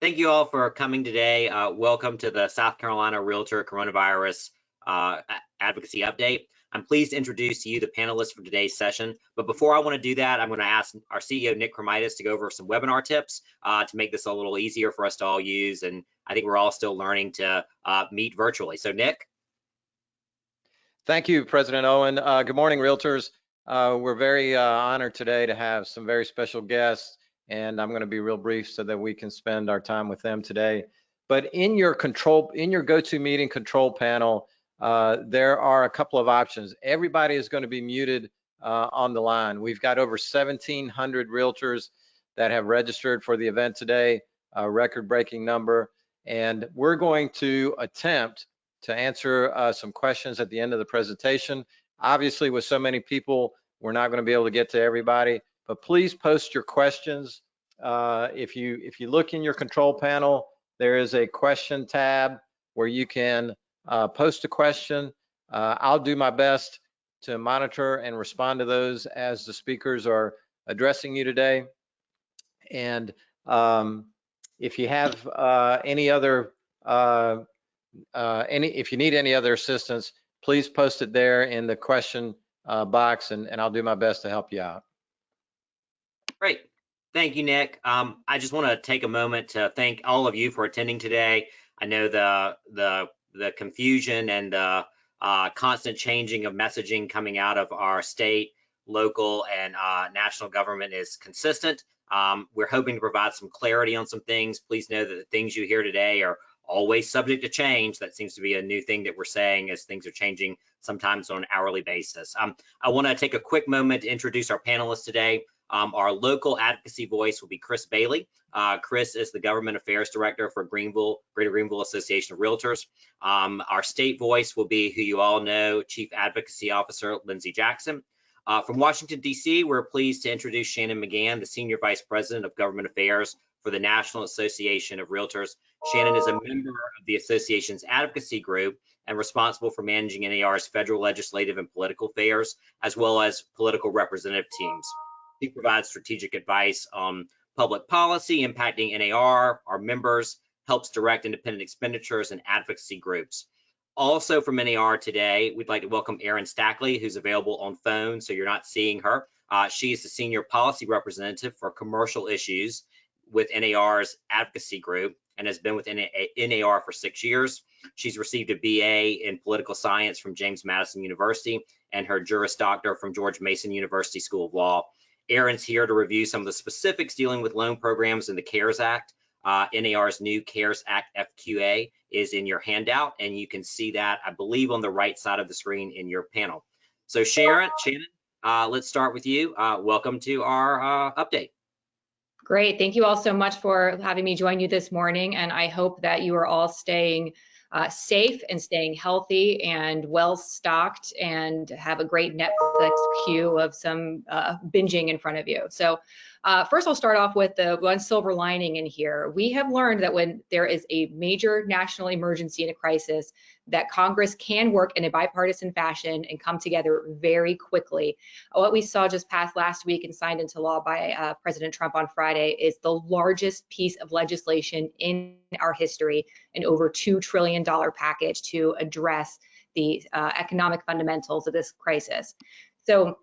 Thank you all for coming today. Welcome to the South Carolina Realtor Coronavirus Advocacy Update. I'm pleased to introduce to you the panelists for today's session. But before I want to do that, I'm going to ask our CEO, Nick Kremitis, to go over some webinar tips to make this a little easier for us to all use. And I think we're all still learning to meet virtually. So, Nick. Thank you, President Owen. Good morning, Realtors. We're very honored today to have some very special guests, and I'm going to be real brief so that we can spend our time with them today. But in your GoToMeeting control panel, there are a couple of options. Everybody is going to be muted on the line. We've got over 1,700 Realtors that have registered for the event today, a record-breaking number, and we're going to attempt to answer some questions at the end of the presentation. Obviously, with so many people, we're not going to be able to get to everybody, but please post your questions. If you look in your control panel, there is a question tab where you can post a question. I'll do my best to monitor and respond to those as the speakers are addressing you today. And if you have any other if you need any other assistance, please post it there in the question box, and I'll do my best to help you out. Great. Thank you, Nick. I just want to take a moment to thank all of you for attending today. I know the confusion and the constant changing of messaging coming out of our state, local, and national government is consistent. We're hoping to provide some clarity on some things. Please know that the things you hear today are always subject to change. That seems to be a new thing that we're saying as things are changing sometimes on an hourly basis. I want to take a quick moment to introduce our panelists today. Our local advocacy voice will be Chris Bailey. Chris is the Government Affairs Director for Greenville, Greater Greenville Association of Realtors. Our state voice will be, who you all know, Chief Advocacy Officer Lindsay Jackson. From Washington, D.C., we're pleased to introduce Shannon McGahn, the Senior Vice President of Government Affairs for the National Association of Realtors. Shannon is a member of the association's advocacy group and responsible for managing NAR's federal legislative and political affairs, as well as political representative teams. He provides strategic advice on public policy impacting NAR, our members, helps direct independent expenditures and advocacy groups. Also from NAR today, we'd like to welcome Erin Stackley, who's available on phone, so you're not seeing her. She is the Senior Policy Representative for Commercial Issues with NAR's advocacy group and has been with NAR for 6 years. She's received a BA in Political Science from James Madison University and her Juris Doctor from George Mason University School of Law. Erin's here to review some of the specifics dealing with loan programs in the CARES Act. NAR's new CARES Act FQA is in your handout, and you can see that, I believe, on the right side of the screen in your panel. So Shannon, let's start with you. Welcome to our update. Great. Thank you all so much for having me join you this morning, and I hope that you are all staying safe and staying healthy and well stocked and have a great Netflix queue of some binging in front of you. So first, I'll start off with the one silver lining in here. We have learned that when there is a major national emergency and a crisis, that Congress can work in a bipartisan fashion and come together very quickly. What we saw just passed last week and signed into law by President Trump on Friday is the largest piece of legislation in our history, an over $2 trillion package to address the economic fundamentals of this crisis. So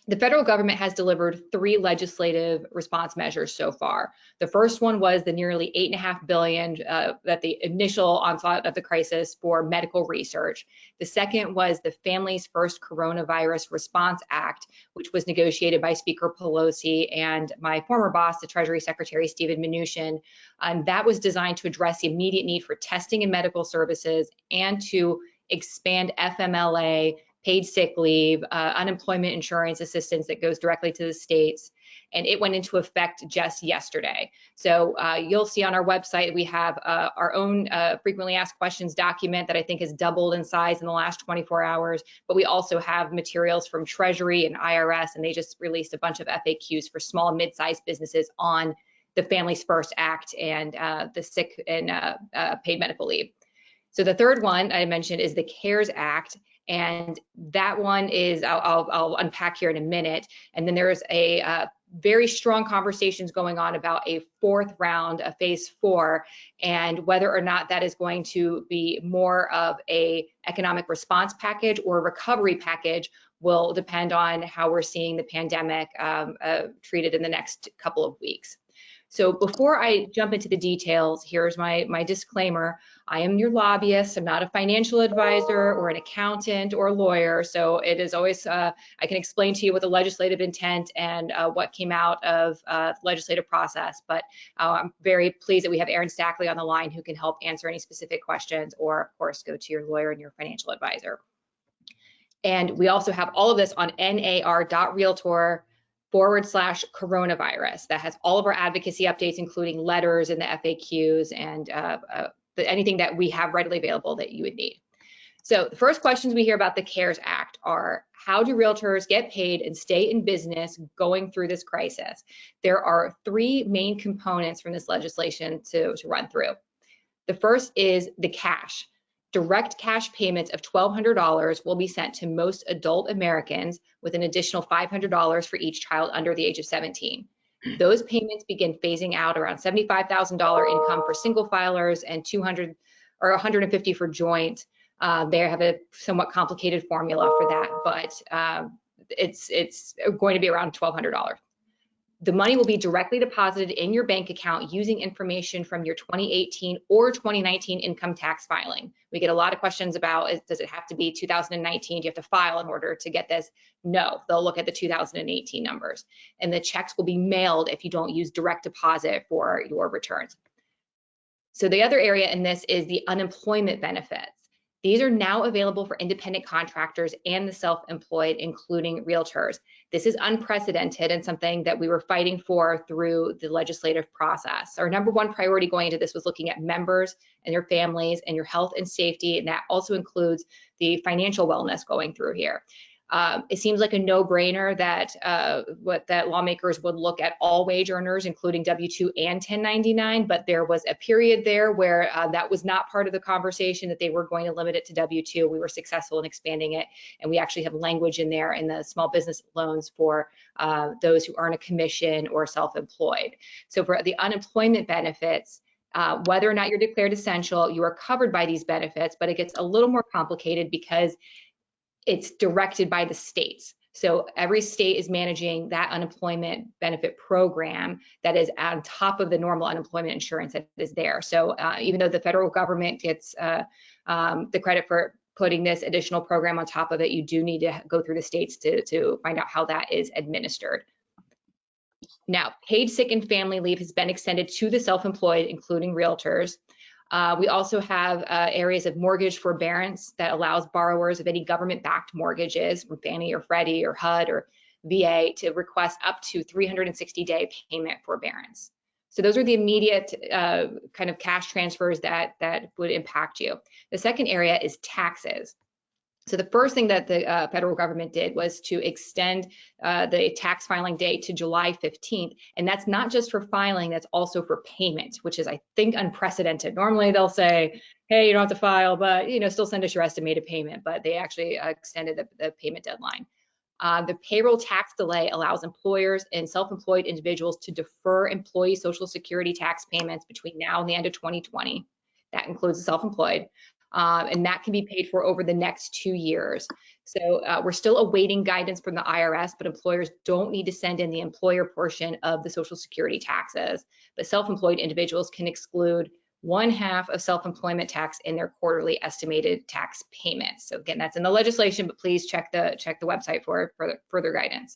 the federal government has delivered 3 legislative response measures so far. The first one was the nearly $8.5 billion that the initial onslaught of the crisis for medical research. The second was the Families First Coronavirus Response Act, which was negotiated by Speaker Pelosi and my former boss, the Treasury Secretary Steven Mnuchin. That was designed to address the immediate need for testing and medical services and to expand FMLA, paid sick leave, unemployment insurance assistance that goes directly to the states, and it went into effect just yesterday. So you'll see on our website, we have our own frequently asked questions document that I think has doubled in size in the last 24 hours, but we also have materials from Treasury and IRS, and they just released a bunch of FAQs for small and mid-sized businesses on the Families First Act and the sick and paid medical leave. So the third one I mentioned is the CARES Act, and that one is, I'll unpack here in a minute. And then there's a very strong conversations going on about a fourth round, a phase 4, and whether or not that is going to be more of a economic response package or recovery package will depend on how we're seeing the pandemic treated in the next couple of weeks. So before I jump into the details, here's my disclaimer. I am your lobbyist. I'm not a financial advisor or an accountant or a lawyer. So it is always, I can explain to you what the legislative intent and what came out of the legislative process. But I'm very pleased that we have Erin Stackley on the line who can help answer any specific questions, or of course, go to your lawyer and your financial advisor. And we also have all of this on nar.realtor.com/coronavirus. That has all of our advocacy updates, including letters and the FAQs and anything that we have readily available that you would need. So the first questions we hear about the CARES Act are, how do realtors get paid and stay in business going through this crisis? There are 3 main components from this legislation to run through. The first is the cash. Direct cash payments of $1,200 will be sent to most adult Americans, with an additional $500 for each child under the age of 17. Those payments begin phasing out around $75,000 income for single filers and $200 or $150 for joint. They have a somewhat complicated formula for that, but it's going to be around $1,200. The money will be directly deposited in your bank account using information from your 2018 or 2019 income tax filing. We get a lot of questions about, does it have to be 2019? Do you have to file in order to get this? No, they'll look at the 2018 numbers. And the checks will be mailed if you don't use direct deposit for your returns. So the other area in this is the unemployment benefits. These are now available for independent contractors and the self-employed, including realtors. This is unprecedented and something that we were fighting for through the legislative process. Our number 1 priority going into this was looking at members and their families and your health and safety, and that also includes the financial wellness going through here. It seems like a no-brainer that that lawmakers would look at all wage earners, including W-2 and 1099, but there was a period there where that was not part of the conversation, that they were going to limit it to W-2. We were successful in expanding it, and we actually have language in there in the small business loans for those who earn a commission or self-employed. So for the unemployment benefits, whether or not you're declared essential, you are covered by these benefits, but it gets a little more complicated because it's directed by the states. So every state is managing that unemployment benefit program that is on top of the normal unemployment insurance that is there. So even though the federal government gets the credit for putting this additional program on top of it, you do need to go through the states to find out how that is administered. Now, paid sick and family leave has been extended to the self-employed, including realtors. We also have areas of mortgage forbearance that allows borrowers of any government-backed mortgages from Fannie or Freddie or HUD or VA to request up to 360-day payment forbearance. So those are the immediate kind of cash transfers that would impact you. The second area is taxes. So the first thing that the federal government did was to extend the tax filing date to July 15th. And that's not just for filing, that's also for payment, which is, I think, unprecedented. Normally they'll say, hey, you don't have to file, but still send us your estimated payment. But they actually extended the payment deadline. The payroll tax delay allows employers and self-employed individuals to defer employee Social Security tax payments between now and the end of 2020. That includes the self-employed. And that can be paid for over the next 2 years. So we're still awaiting guidance from the IRS, but employers don't need to send in the employer portion of the Social Security taxes. But self-employed individuals can exclude 1/2 of self-employment tax in their quarterly estimated tax payments. So again, that's in the legislation, but please check the website for further guidance.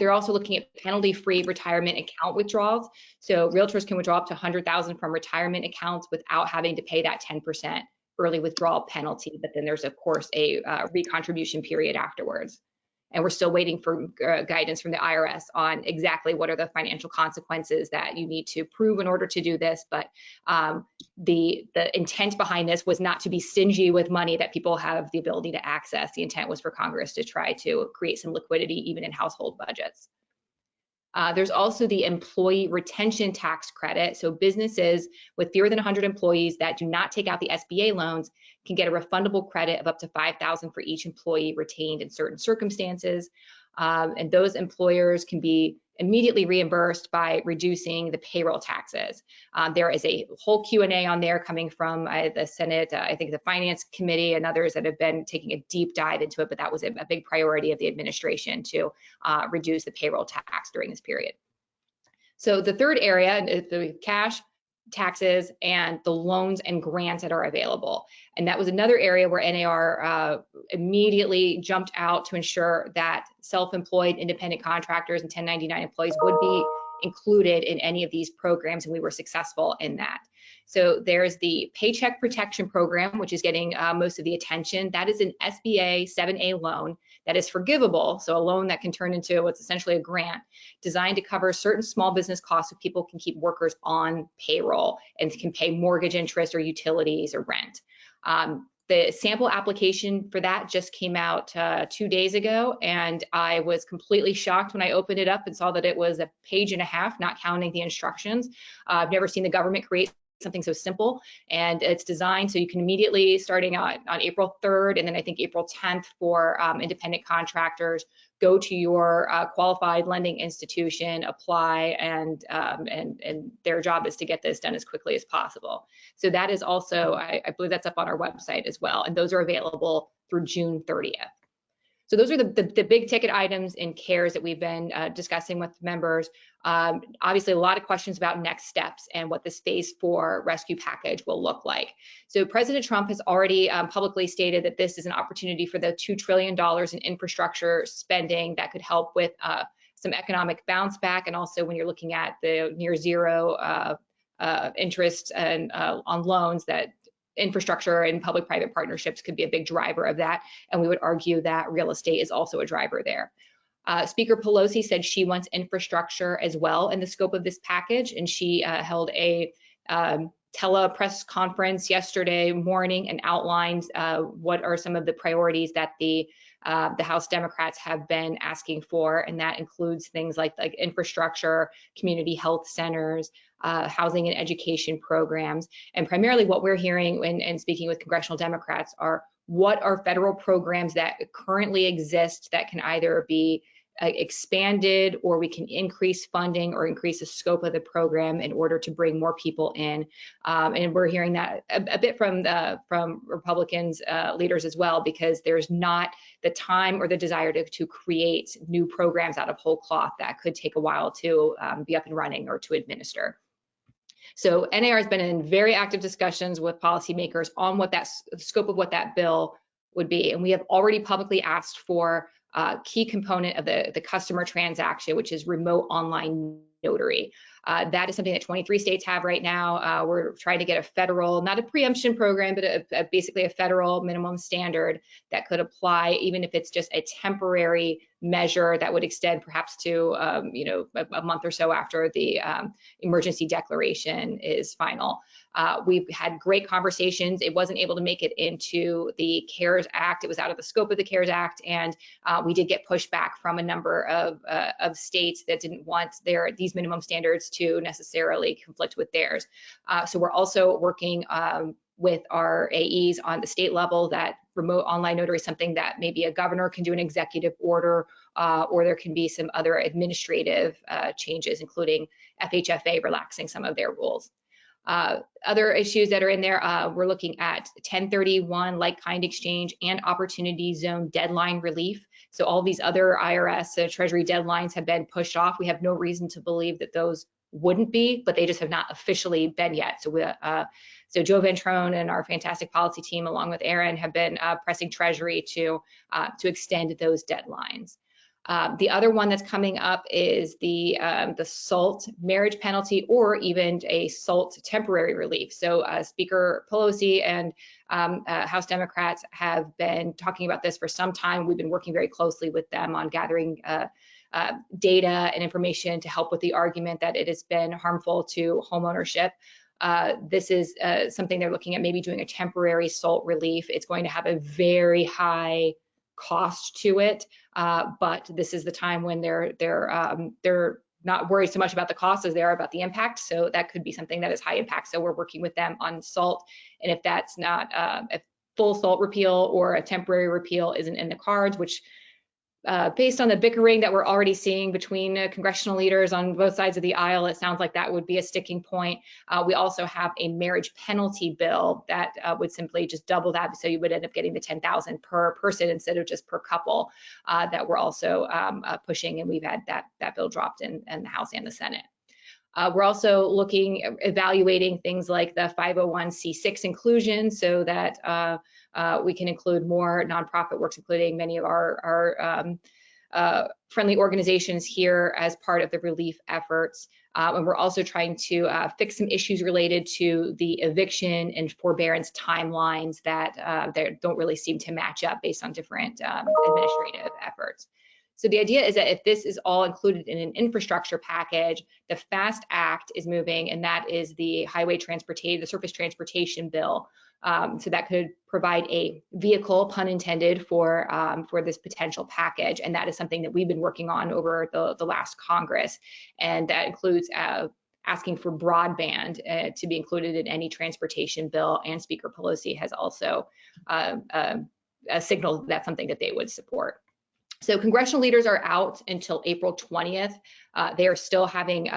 They're also looking at penalty-free retirement account withdrawals. So realtors can withdraw up to $100,000 from retirement accounts without having to pay that 10% early withdrawal penalty. But then there's, of course, a recontribution period afterwards. And we're still waiting for guidance from the IRS on exactly what are the financial consequences that you need to prove in order to do this. But the intent behind this was not to be stingy with money that people have the ability to access. The intent was for Congress to try to create some liquidity even in household budgets. There's also the employee retention tax credit. So businesses with fewer than 100 employees that do not take out the SBA loans can get a refundable credit of up to $5,000 for each employee retained in certain circumstances. And those employers can be immediately reimbursed by reducing the payroll taxes. There is a whole Q&A on there coming from the Senate, I think the Finance Committee and others that have been taking a deep dive into it, but that was a big priority of the administration to reduce the payroll tax during this period. So the third area is the cash, taxes, and the loans and grants that are available. And that was another area where NAR immediately jumped out to ensure that self-employed independent contractors and 1099 employees would be included in any of these programs, and we were successful in that. So there's the Paycheck Protection Program, which is getting most of the attention. That is an SBA 7A loan that is forgivable, so a loan that can turn into what's essentially a grant, designed to cover certain small business costs so people can keep workers on payroll and can pay mortgage interest or utilities or rent. The sample application for that just came out 2 days ago, and I was completely shocked when I opened it up and saw that it was a page and a half, not counting the instructions. I've never seen the government create something so simple, and it's designed so you can immediately, starting on April 3rd and then I think April 10th for independent contractors, go to your qualified lending institution, apply, and their job is to get this done as quickly as possible. So that is also, I believe that's up on our website as well, and those are available through June 30th. So those are the big ticket items in CARES that we've been discussing with members. Obviously, a lot of questions about next steps and what this phase 4 rescue package will look like. So President Trump has already publicly stated that this is an opportunity for the $2 trillion in infrastructure spending that could help with some economic bounce back, and also when you're looking at the near zero interest and on loans, that infrastructure and public-private partnerships could be a big driver of that, and we would argue that real estate is also a driver there. Speaker Pelosi said she wants infrastructure as well in the scope of this package, and she held a tele-press conference yesterday morning and outlined what are some of the priorities that the House Democrats have been asking for, and that includes things like infrastructure, community health centers, housing and education programs. And primarily what we're hearing and speaking with congressional Democrats are what are federal programs that currently exist that can either be expanded, or we can increase funding or increase the scope of the program in order to bring more people in. And we're hearing that a bit from Republicans leaders as well, because there's not the time or the desire to create new programs out of whole cloth that could take a while to be up and running or to administer. So NAR has been in very active discussions with policymakers on what that scope of what that bill would be. And we have already publicly asked for a key component of the customer transaction, which is remote online notary. That is something that 23 states have right now. We're trying to get a federal, not a preemption program, but basically a federal minimum standard that could apply, even if it's just a temporary measure that would extend perhaps to a month or so after the emergency declaration is final. We've had great conversations. It wasn't able to make it into the CARES Act. It was out of the scope of the CARES Act, and we did get pushback from a number of states that didn't want these minimum standards to necessarily conflict with theirs. So we're also working with our AEs on the state level that remote online notary is something that maybe a governor can do an executive order, or there can be some other administrative changes, including FHFA relaxing some of their rules. Other issues that are in there, we're looking at 1031 like-kind exchange and opportunity zone deadline relief. So all these other IRS Treasury deadlines have been pushed off. We have no reason to believe that those wouldn't be, but they just have not officially been yet. So Joe Ventrone and our fantastic policy team, along with Erin, have been pressing Treasury to extend those deadlines. The other one that's coming up is the SALT marriage penalty, or even a SALT temporary relief. So Speaker Pelosi and House Democrats have been talking about this for some time. We've been working very closely with them on gathering data and information to help with the argument that it has been harmful to homeownership. This is something they're looking at, maybe doing a temporary SALT relief. It's going to have a very high cost to it, but this is the time when they're not worried so much about the cost as they are about the impact. So that could be something that is high impact. So we're working with them on SALT, and if that's not a full SALT repeal or a temporary repeal isn't in the cards, which based on the bickering that we're already seeing between congressional leaders on both sides of the aisle, it sounds like that would be a sticking point. We also have a marriage penalty bill that would simply just double that, so you would end up getting the $10,000 per person instead of just per couple, that we're also pushing, and we've had that bill dropped in the House and the Senate. We're also evaluating things like the 501c6 inclusion, so that we can include more nonprofit works, including many of our friendly organizations here as part of the relief efforts. And we're also trying to fix some issues related to the eviction and forbearance timelines that don't really seem to match up based on different administrative efforts. So the idea is that if this is all included in an infrastructure package, the FAST Act is moving, and that is the the surface transportation bill. So that could provide a vehicle, pun intended, for this potential package. And that is something that we've been working on over the last Congress. And that includes asking for broadband to be included in any transportation bill. And Speaker Pelosi has also signaled that's something that they would support. So congressional leaders are out until April 20th. They are still having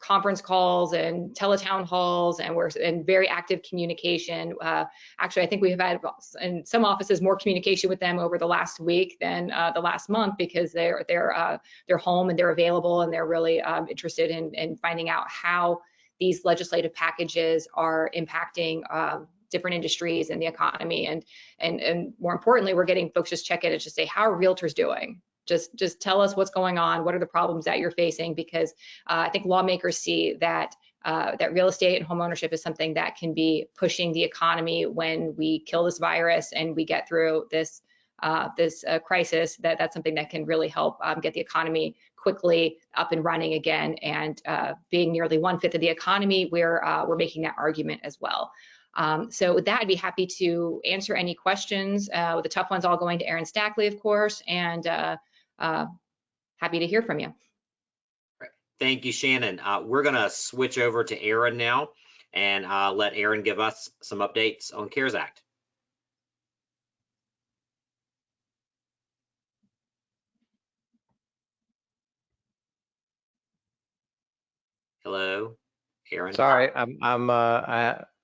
conference calls and teletown halls, and we're in very active communication. Actually, I think we have had in some offices more communication with them over the last week than the last month, because they're home and they're available, and they're really interested in finding out how these legislative packages are impacting different industries and the economy, and more importantly, we're getting folks just check in and just say, how are realtors doing? Just tell us what's going on. What are the problems that you're facing? Because I think lawmakers see that that real estate and homeownership is something that can be pushing the economy when we kill this virus and we get through this crisis. That's something that can really help get the economy quickly up and running again. And being nearly 1/5 of the economy, we're making that argument as well. So with that, I'd be happy to answer any questions, with the tough ones all going to Erin Stackley, of course, and happy to hear from you. Thank you, Shannon. We're going to switch over to Erin now and let Erin give us some updates on CARES Act. Hello, Erin. Sorry,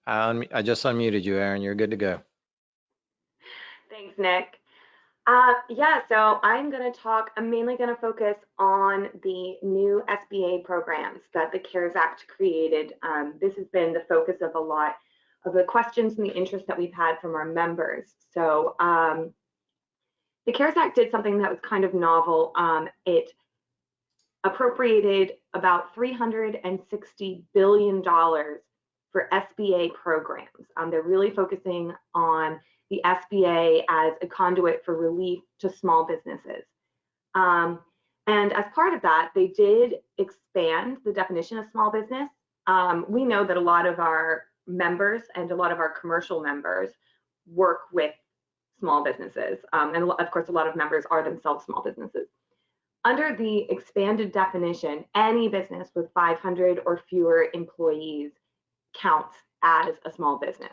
I just unmuted you, Erin. You're good to go. Thanks, Nick. Yeah, so I'm mainly going to focus on the new SBA programs that the CARES Act created. This has been the focus of a lot of the questions and the interest that we've had from our members. So the CARES Act did something that was kind of novel. It appropriated about $360 billion for SBA programs. They're really focusing on the SBA as a conduit for relief to small businesses. And as part of that, they did expand the definition of small business. We know that a lot of our members and a lot of our commercial members work with small businesses. And of course, a lot of members are themselves small businesses. Under the expanded definition, any business with 500 or fewer employees counts as a small business.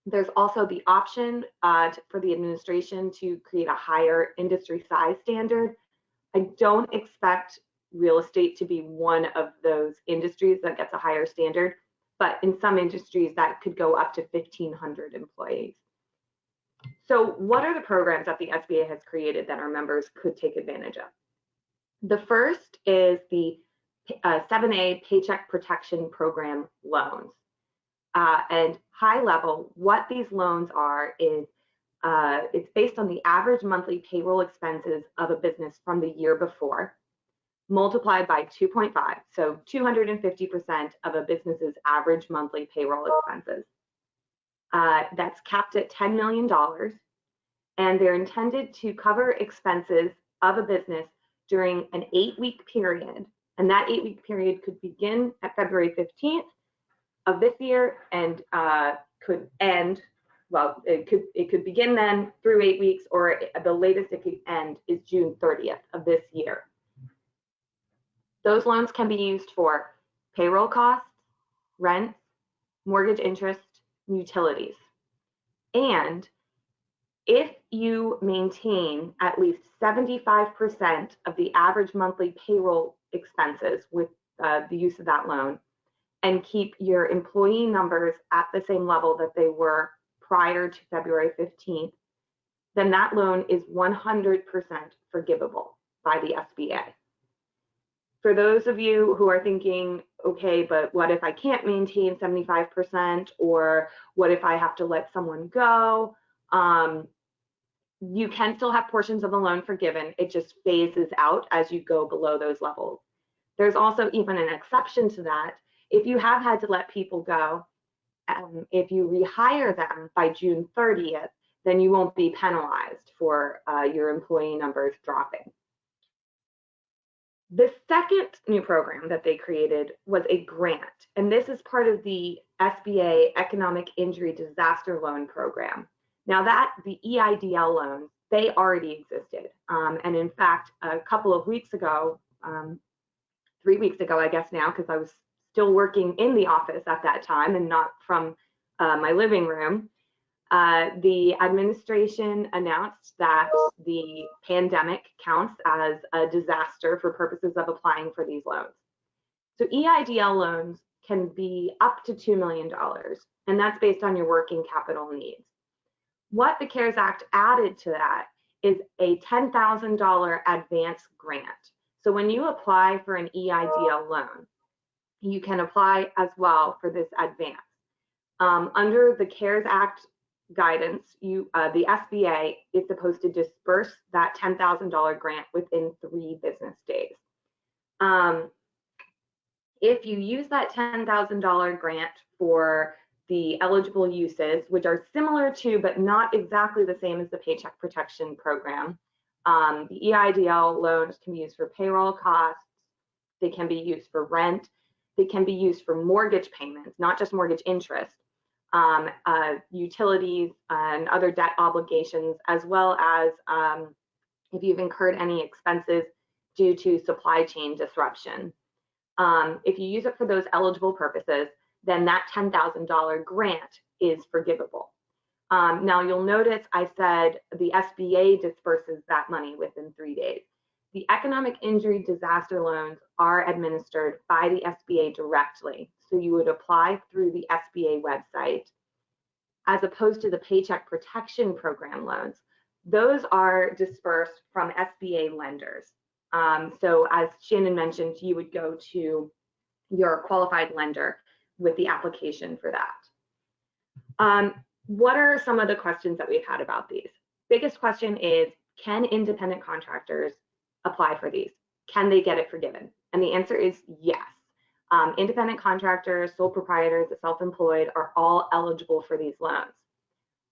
There's also the option for the administration to create a higher industry size standard. I don't expect real estate to be one of those industries that gets a higher standard, but in some industries that could go up to 1,500 employees. So what are the programs that the SBA has created that our members could take advantage of? The first is the 7A Paycheck Protection Program loans. And high level, what these loans are is it's based on the average monthly payroll expenses of a business from the year before, multiplied by 2.5, so 250% of a business's average monthly payroll expenses. That's capped at $10 million, and they're intended to cover expenses of a business during an 8-week period, and that 8-week period could begin at February 15th of this year and could end, well, it could begin then through 8 weeks, or the latest it could end is June 30th of this year. Those loans can be used for payroll costs, rent, mortgage interest, utilities. And If you maintain at least 75% of the average monthly payroll expenses with the use of that loan, and keep your employee numbers at the same level that they were prior to February 15th, then that loan is 100% forgivable by the SBA. For those of you who are thinking, okay, but what if I can't maintain 75%, or what if I have to let someone go? You can still have portions of the loan forgiven. It just phases out as you go below those levels. There's also even an exception to that. If you have had to let people go, if you rehire them by June 30th, then you won't be penalized for your employee numbers dropping. The second new program that they created was a grant, and this is part of the SBA Economic Injury Disaster Loan Program. Now the EIDL loans, they already existed. And in fact, a couple of weeks ago, 3 weeks ago, I guess now, because I was still working in the office at that time and not from my living room, the administration announced that the pandemic counts as a disaster for purposes of applying for these loans. So EIDL loans can be up to $2 million, and that's based on your working capital needs. What the CARES Act added to that is a $10,000 advance grant. So when you apply for an EIDL loan, you can apply as well for this advance. Under the CARES Act guidance, the SBA is supposed to disperse that $10,000 grant within 3 business days. If you use that $10,000 grant for the eligible uses, which are similar to but not exactly the same as the Paycheck Protection Program, the EIDL loans can be used for payroll costs, they can be used for rent, they can be used for mortgage payments, not just mortgage interest, utilities and other debt obligations, as well as if you've incurred any expenses due to supply chain disruption. If you use it for those eligible purposes, then that $10,000 grant is forgivable. Now you'll notice I said the SBA disperses that money within 3 days. The economic injury disaster loans are administered by the SBA directly. So you would apply through the SBA website, as opposed to the Paycheck Protection Program loans. Those are dispersed from SBA lenders. So as Shannon mentioned, you would go to your qualified lender with the application for that. What are some of the questions that we've had about these? Biggest question is, can independent contractors apply for these? Can they get it forgiven? And the answer is yes. Independent contractors, sole proprietors, self-employed are all eligible for these loans.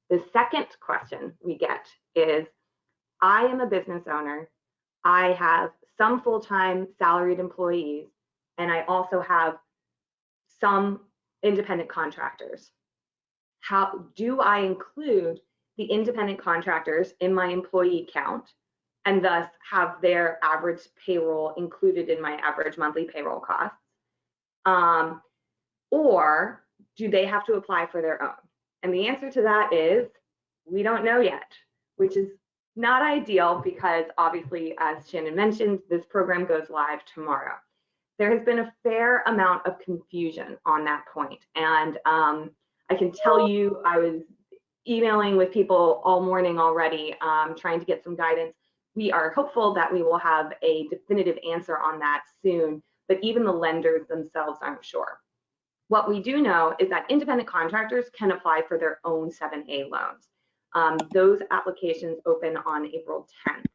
The second question we get is, I am a business owner, I have some full-time salaried employees, and I also have some independent contractors. How do I include the independent contractors in my employee count and thus have their average payroll included in my average monthly payroll costs? Or do they have to apply for their own? And the answer to that is, we don't know yet, which is not ideal because obviously, as Shannon mentioned, this program goes live tomorrow. There has been a fair amount of confusion on that point. And I can tell you, I was emailing with people all morning already, trying to get some guidance. We are hopeful that we will have a definitive answer on that soon, but even the lenders themselves aren't sure. What we do know is that independent contractors can apply for their own 7A loans. Those applications open on April 10th.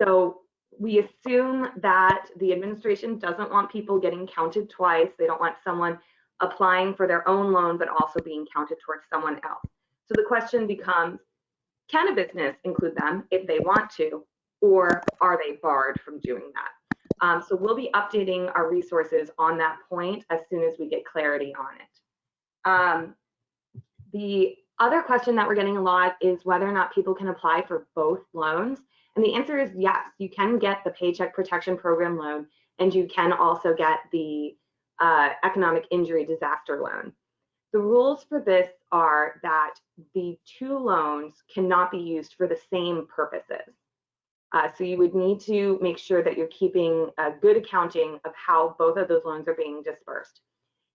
So we assume that the administration doesn't want people getting counted twice. They don't want someone applying for their own loan, but also being counted towards someone else. So the question becomes, can a business include them if they want to, or are they barred from doing that? So we'll be updating our resources on that point as soon as we get clarity on it. The other question that we're getting a lot is whether or not people can apply for both loans. And the answer is yes, you can get the Paycheck Protection Program loan, and you can also get the economic injury disaster loan. The rules for this are that the two loans cannot be used for the same purposes. So you would need to make sure that you're keeping a good accounting of how both of those loans are being dispersed.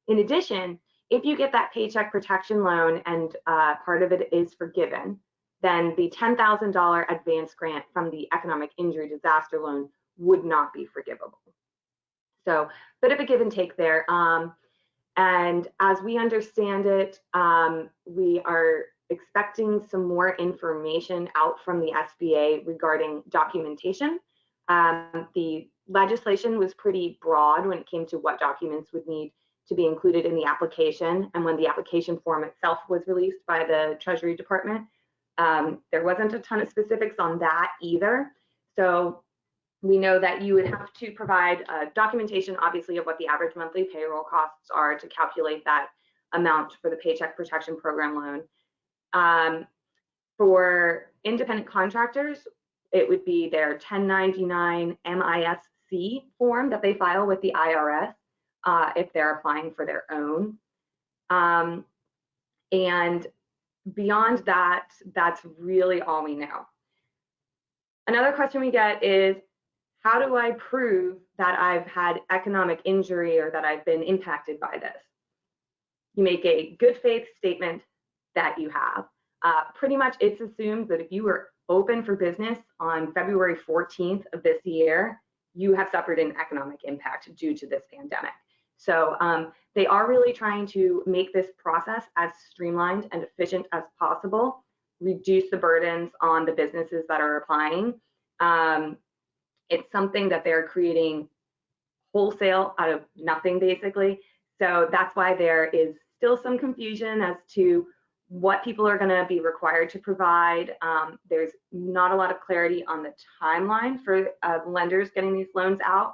In addition, if you get that Paycheck Protection loan and part of it is forgiven, then the $10,000 advance grant from the Economic Injury Disaster Loan would not be forgivable. So, bit of a give and take there. And as we understand it, we are expecting some more information out from the SBA regarding documentation. The legislation was pretty broad when it came to what documents would need to be included in the application. And when the application form itself was released by the Treasury Department, there wasn't a ton of specifics on that either. So we know that you would have to provide documentation, obviously, of what the average monthly payroll costs are to calculate that amount for the Paycheck Protection Program loan. For independent contractors, it would be their 1099 MISC form that they file with the IRS if they're applying for their own. And beyond that, that's really all we know. Another question we get is, how do I prove that I've had economic injury or that I've been impacted by this? You make a good faith statement that you have. Pretty much it's assumed that if you were open for business on February 14th of this year, you have suffered an economic impact due to this pandemic. So they are really trying to make this process as streamlined and efficient as possible, reduce the burdens on the businesses that are applying. It's something that they're creating wholesale out of nothing, basically. So that's why there is still some confusion as to what people are going to be required to provide. There's not a lot of clarity on the timeline for lenders getting these loans out.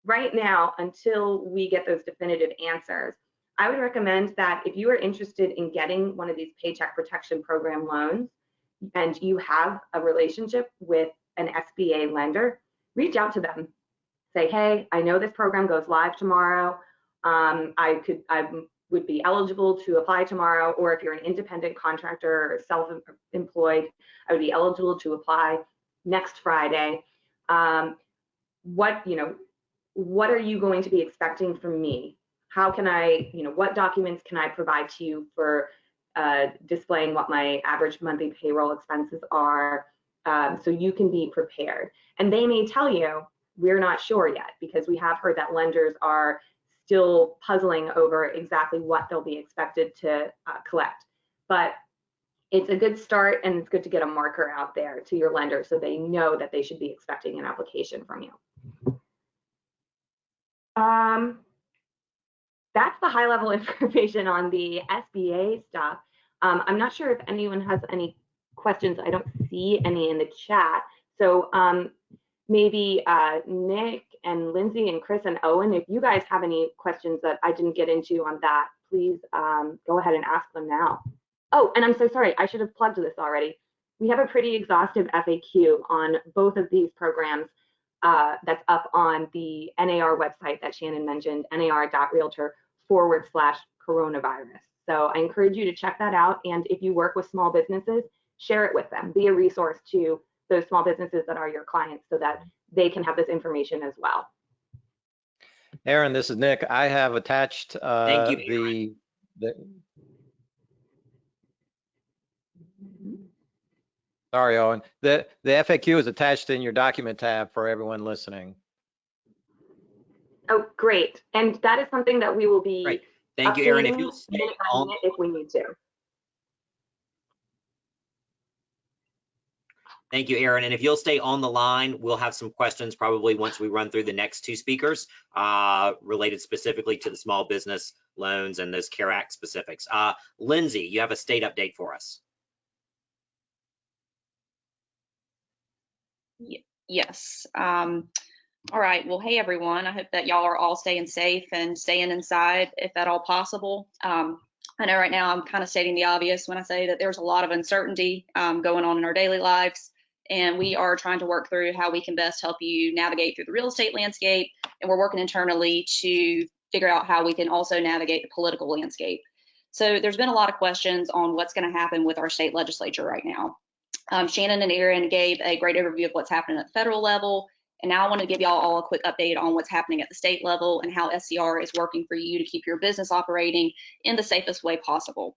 Right now, until we get those definitive answers, I would recommend that if you are interested in getting one of these Paycheck Protection Program loans and you have a relationship with an SBA lender, reach out to them. Say, hey, I know this program goes live tomorrow. I would be eligible to apply tomorrow, or if you're an independent contractor or self-employed, I would be eligible to apply next Friday. What are you going to be expecting from me? How can I, what documents can I provide to you for displaying what my average monthly payroll expenses are, so you can be prepared? And they may tell you, we're not sure yet, because we have heard that lenders are still puzzling over exactly what they'll be expected to collect. But it's a good start, and it's good to get a marker out there to your lender so they know that they should be expecting an application from you. That's the high level information on the SBA stuff. I'm not sure if anyone has any questions. I don't see any in the chat. So maybe Nick and Lindsay and Chris and Owen, if you guys have any questions that I didn't get into on that, please go ahead and ask them now. Oh, and I'm so sorry, I should have plugged this already. We have a pretty exhaustive FAQ on both of these programs that's up on the NAR website that Shannon mentioned, nar.realtor/coronavirus. So I encourage you to check that out. And if you work with small businesses, share it with them. Be a resource to those small businesses that are your clients so that they can have this information as well. Erin, this is Nick. I have attached Thank you, Sorry, Owen. The FAQ is attached in your document tab for everyone listening. Oh, great. And that is something that we will be Great. Thank you, Erin. If you'll stay on, if we need to. Thank you, Erin. And if you'll stay on the line, we'll have some questions probably once we run through the next two speakers related specifically to the small business loans and those CARE Act specifics. Lindsay, you have a state update for us. Yes. All right. Well, hey, everyone. I hope that y'all are all staying safe and staying inside if at all possible. I know right now I'm kind of stating the obvious when I say that there's a lot of uncertainty going on in our daily lives, and we are trying to work through how we can best help you navigate through the real estate landscape, and we're working internally to figure out how we can also navigate the political landscape. So there's been a lot of questions on what's going to happen with our state legislature right now. Shannon and Erin gave a great overview of what's happening at the federal level. And now I want to give y'all all a quick update on what's happening at the state level and how SCR is working for you to keep your business operating in the safest way possible.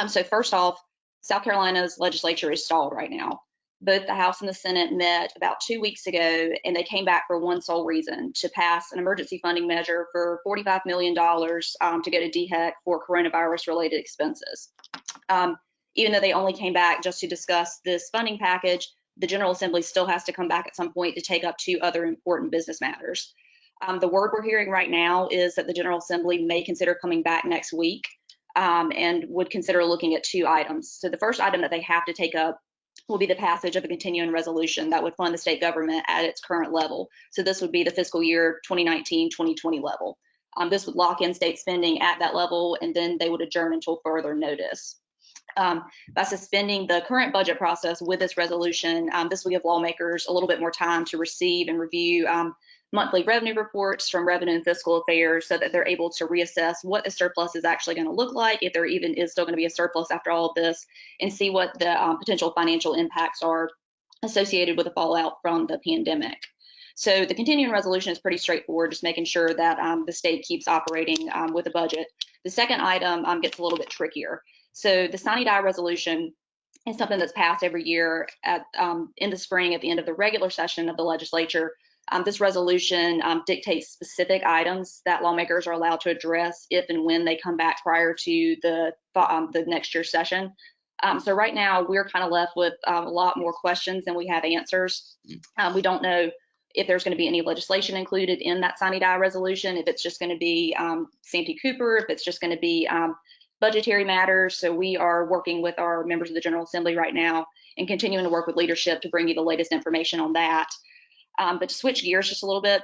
So first off, South Carolina's legislature is stalled right now. Both the House and the Senate met about 2 weeks ago, and they came back for one sole reason: to pass an emergency funding measure for $45 million to go to DHEC for coronavirus-related expenses. Even though they only came back just to discuss this funding package, the General Assembly still has to come back at some point to take up 2 other important business matters. The word we're hearing right now is that the General Assembly may consider coming back next week and would consider looking at 2 items. So the first item that they have to take up will be the passage of a continuing resolution that would fund the state government at its current level. So this would be the fiscal year 2019-2020 level. This would lock in state spending at that level, and then they would adjourn until further notice. By suspending the current budget process with this resolution, this will give lawmakers a little bit more time to receive and review monthly revenue reports from Revenue and Fiscal Affairs, so that they're able to reassess what the surplus is actually going to look like, if there even is still going to be a surplus after all of this, and see what the potential financial impacts are associated with the fallout from the pandemic. So the continuing resolution is pretty straightforward, just making sure that the state keeps operating with a budget. The second item gets a little bit trickier. So the sine die resolution is something that's passed every year in the spring at the end of the regular session of the legislature. This resolution dictates specific items that lawmakers are allowed to address if and when they come back prior to the next year's session. So right now we're kind of left with a lot more questions than we have answers. We don't know if there's going to be any legislation included in that sine die resolution, if it's just going to be Santee Cooper, if it's just going to be budgetary matters. So we are working with our members of the General Assembly right now and continuing to work with leadership to bring you the latest information on that. But to switch gears just a little bit,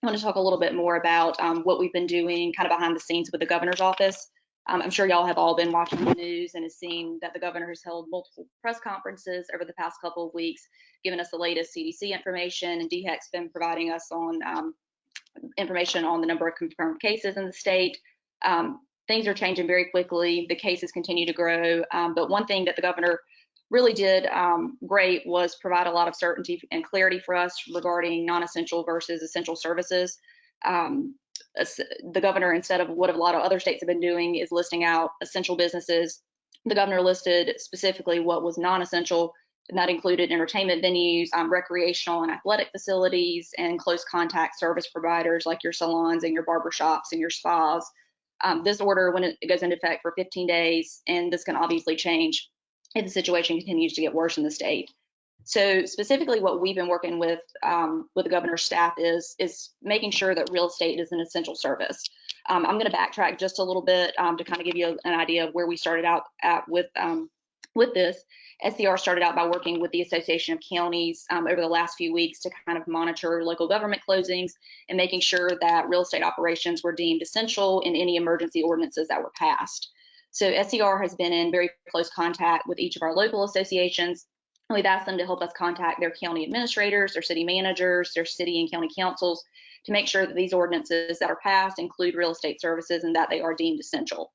I want to talk a little bit more about what we've been doing kind of behind the scenes with the governor's office. I'm sure y'all have all been watching the news and have seen that the governor has held multiple press conferences over the past couple of weeks, giving us the latest CDC information, and DHEC's been providing us on information on the number of confirmed cases in the state. Things are changing very quickly. The cases continue to grow, but one thing that the governor really did great was provide a lot of certainty and clarity for us regarding non-essential versus essential services. The governor, instead of what a lot of other states have been doing, is listing out essential businesses. The governor listed specifically what was non-essential, and that included entertainment venues, recreational and athletic facilities, and close contact service providers like your salons and your barbershops and your spas. This order, when it goes into effect for 15 days, and this can obviously change if the situation continues to get worse in the state. So specifically what we've been working with the governor's staff is making sure that real estate is an essential service. I'm going to backtrack just a little bit to kind of give you an idea of where we started out at with this. SCR started out by working with the Association of Counties over the last few weeks to kind of monitor local government closings and making sure that real estate operations were deemed essential in any emergency ordinances that were passed. So SCR has been in very close contact with each of our local associations. We've asked them to help us contact their county administrators, their city managers, their city and county councils to make sure that these ordinances that are passed include real estate services and that they are deemed essential.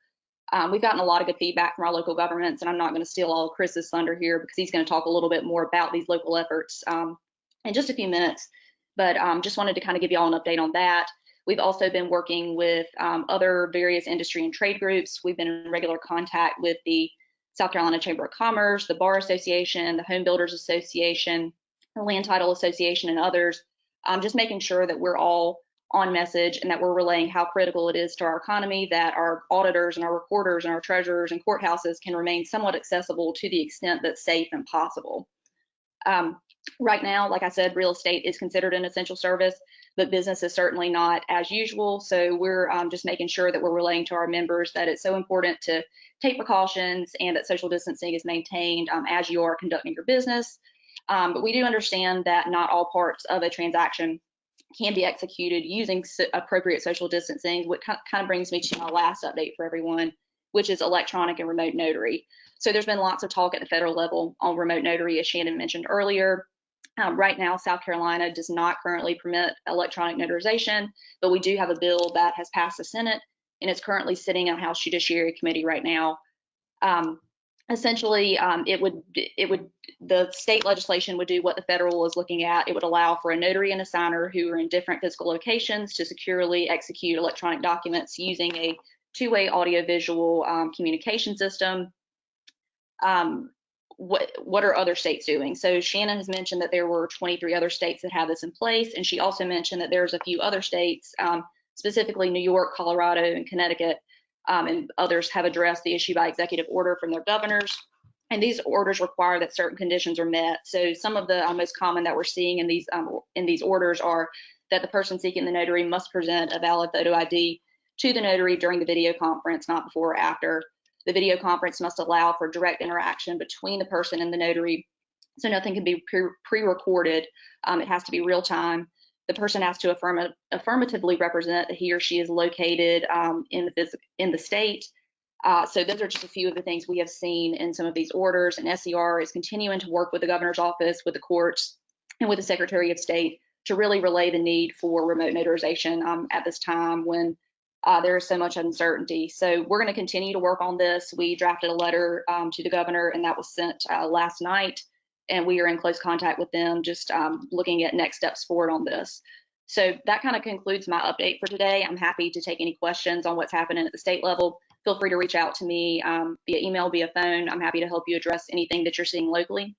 We've gotten a lot of good feedback from our local governments, and I'm not going to steal all of Chris's thunder here because he's going to talk a little bit more about these local efforts in just a few minutes. But just wanted to kind of give you all an update on that. We've also been working with other various industry and trade groups. We've been in regular contact with the South Carolina Chamber of Commerce, the Bar Association, the Home Builders Association, the Land Title Association, and others, just making sure that we're all on message and that we're relaying how critical it is to our economy that our auditors and our recorders and our treasurers and courthouses can remain somewhat accessible to the extent that's safe and possible. Right now, like I said, real estate is considered an essential service, but business is certainly not as usual. So we're just making sure that we're relaying to our members that it's so important to take precautions and that social distancing is maintained as you are conducting your business. But we do understand that not all parts of a transaction can be executed using appropriate social distancing, which kind of brings me to my last update for everyone, which is electronic and remote notary. So there's been lots of talk at the federal level on remote notary, as Shannon mentioned earlier. Right now, South Carolina does not currently permit electronic notarization, but we do have a bill that has passed the Senate and it's currently sitting in House Judiciary Committee right now. Essentially, the state legislation would do what the federal is looking at. It would allow for a notary and a signer who are in different physical locations to securely execute electronic documents using a two-way audio-visual communication system. What are other states doing? So Shannon has mentioned that there were 23 other states that have this in place, and she also mentioned that there's a few other states, specifically New York, Colorado, and Connecticut, and others have addressed the issue by executive order from their governors. And these orders require that certain conditions are met. So some of the most common that we're seeing in these orders are that the person seeking the notary must present a valid photo ID to the notary during the video conference, not before or after. The video conference must allow for direct interaction between the person and the notary, so nothing can be pre-recorded. It has to be real time. The person has to affirmatively represent that he or she is located in the state. So those are just a few of the things we have seen in some of these orders, and SCR is continuing to work with the governor's office, with the courts, and with the Secretary of State to really relay the need for remote notarization at this time when there is so much uncertainty. So we're going to continue to work on this. We drafted a letter to the governor, and that was sent last night, and we are in close contact with them, just looking at next steps forward on this. So that kind of concludes my update for today. I'm happy to take any questions on what's happening at the state level. Feel free to reach out to me via email, via phone. I'm happy to help you address anything that you're seeing locally.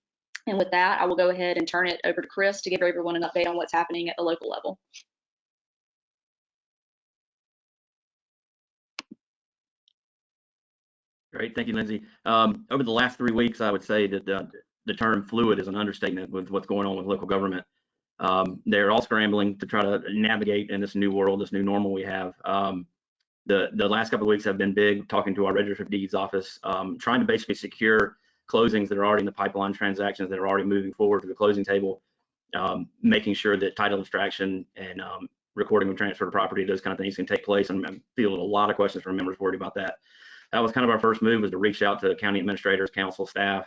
And with that, I will go ahead and turn it over to Chris to give everyone an update on what's happening at the local level. Great, thank you, Lindsay. Over the last 3 weeks, I would say that the term fluid is an understatement with what's going on with local government. They're all scrambling to try to navigate in this new world, this new normal we have. The last couple of weeks have been big, talking to our Register of Deeds office, trying to basically secure closings that are already in the pipeline, transactions that are already moving forward to the closing table, making sure that title abstraction and recording of transfer to property, those kind of things can take place. And I'm feeling a lot of questions from members worried about that. That was kind of our first move, was to reach out to county administrators, council staff,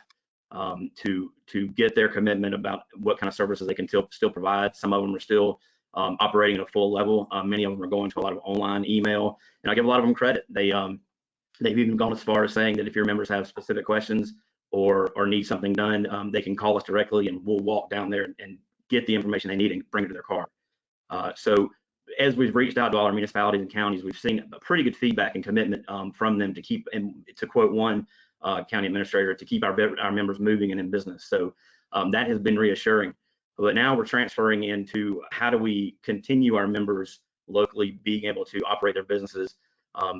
to get their commitment about what kind of services they can still provide. Some of them are still operating at a full level. Many of them are going to a lot of online email, and I give a lot of them credit. They've even gone as far as saying that if your members have specific questions or need something done, they can call us directly, and we'll walk down there and get the information they need and bring it to their car. So as we've reached out to all our municipalities and counties, we've seen a pretty good feedback and commitment from them to keep, and to quote one county administrator, to keep our members moving and in business. So that has been reassuring. But now we're transferring into how do we continue our members locally being able to operate their businesses.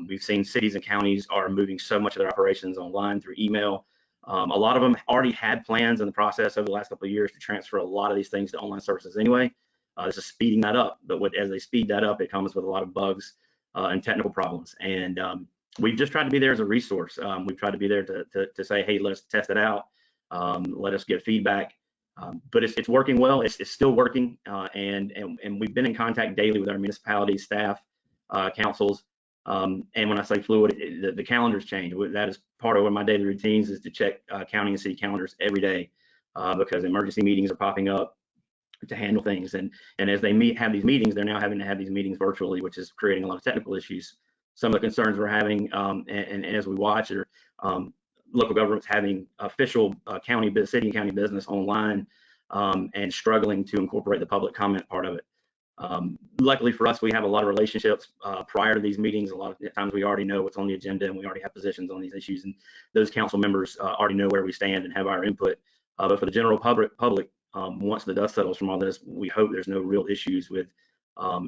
We've seen cities and counties are moving so much of their operations online through email. A lot of them already had plans in the process over the last couple of years to transfer a lot of these things to online services anyway. This is speeding that up, but as they speed that up, it comes with a lot of bugs and technical problems. And we've just tried to be there as a resource. We've tried to be there to say, hey, let's test it out. Let us get feedback. But it's working well. It's still working, and we've been in contact daily with our municipalities, staff, councils. And when I say fluid, the calendars change. That is part of one of my daily routines, is to check county and city calendars every day, because emergency meetings are popping up to handle things. And as they have these meetings, they're now having to have these meetings virtually, which is creating a lot of technical issues. Some of the concerns we're having, and as we watch, are local governments having official city and county business online, and struggling to incorporate the public comment part of it. Luckily for us, we have a lot of relationships prior to these meetings. A lot of times we already know what's on the agenda, and we already have positions on these issues, and those council members already know where we stand and have our input. But for the general public, once the dust settles from all this, we hope there's no real issues with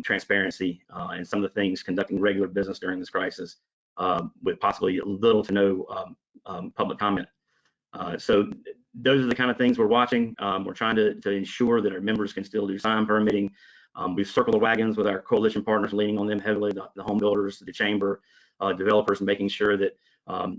transparency and some of the things conducting regular business during this crisis, with possibly little to no public comment. So those are the kind of things we're watching. We're trying to ensure that our members can still do sign permitting. We've circled the wagons with our coalition partners, leaning on them heavily, the home builders, the chamber, developers, and making sure that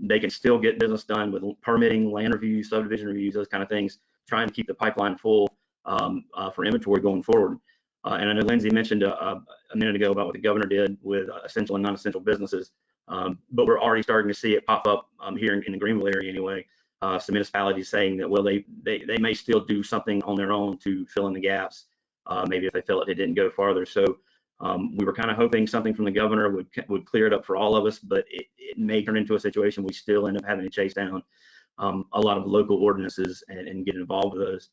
they can still get business done with permitting, land reviews, subdivision reviews, those kind of things, trying to keep the pipeline full for inventory going forward. And I know Lindsay mentioned a minute ago about what the governor did with essential and non-essential businesses, but we're already starting to see it pop up here in the Greenville area anyway. Some municipalities saying that, well, they may still do something on their own to fill in the gaps. Maybe if they feel it, they didn't go farther. So We were kind of hoping something from the governor would clear it up for all of us, but it may turn into a situation we still end up having to chase down a lot of local ordinances and get involved with those.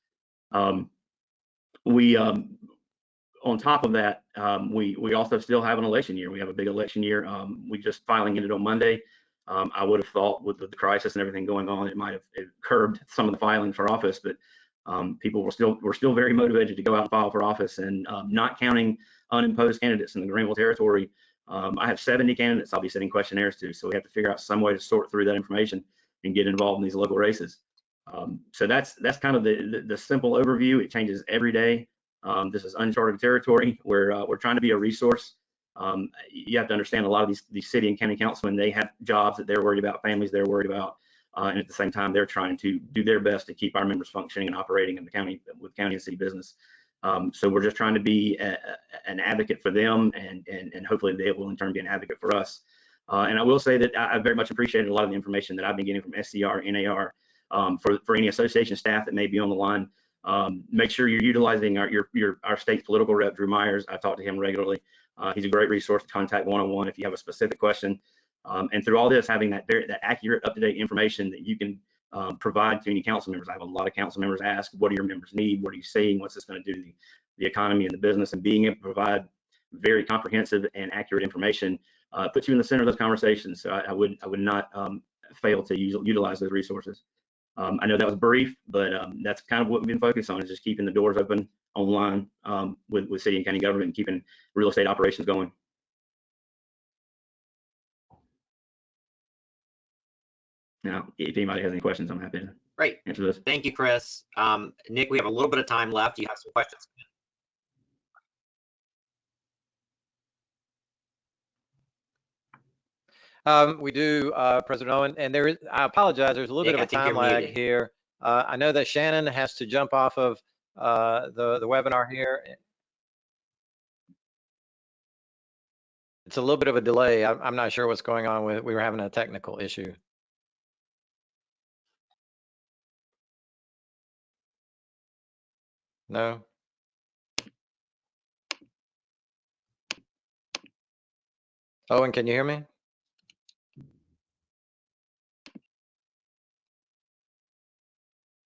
On top of that, we also still have an election year. We have a big election year. We just filing it on Monday. I would have thought with the crisis and everything going on, it might have curbed some of the filing for office, but people were still very motivated to go out and file for office, and not counting unimposed candidates in the Greenville territory. I have 70 candidates I'll be sending questionnaires to, so we have to figure out some way to sort through that information and get involved in these local races. So that's kind of the simple overview. It changes every day. This is uncharted territory where we're trying to be a resource. You have to understand a lot of these city and county councilmen, they have jobs that they're worried about, families they're worried about, and at the same time they're trying to do their best to keep our members functioning and operating in the county with county and city business. So we're just trying to be an advocate for them, and hopefully they will in turn be an advocate for us. And I will say that I very much appreciated a lot of the information that I've been getting from SCR, NAR, for any association staff that may be on the line. Make sure you're utilizing our state's political rep, Drew Myers. I talk to him regularly. He's a great resource to contact one-on-one if you have a specific question. And through all this, having that accurate, up-to-date information that you can provide to any council members. I have a lot of council members ask, what do your members need? What are you seeing? What's this going to do to the economy and the business? And being able to provide very comprehensive and accurate information puts you in the center of those conversations. So I would not fail to utilize those resources. I know that was brief, but that's kind of what we've been focused on, is just keeping the doors open online with city and county government and keeping real estate operations going. Now, if anybody has any questions, I'm happy to answer those. Thank you, Chris. Nick, we have a little bit of time left. Do you have some questions? We do, President Owen, and I apologize, there's a little bit of a time lag here. I know that Shannon has to jump off of the webinar here. It's a little bit of a delay. I'm not sure what's going on with, we were having a technical issue. No? Owen, can you hear me?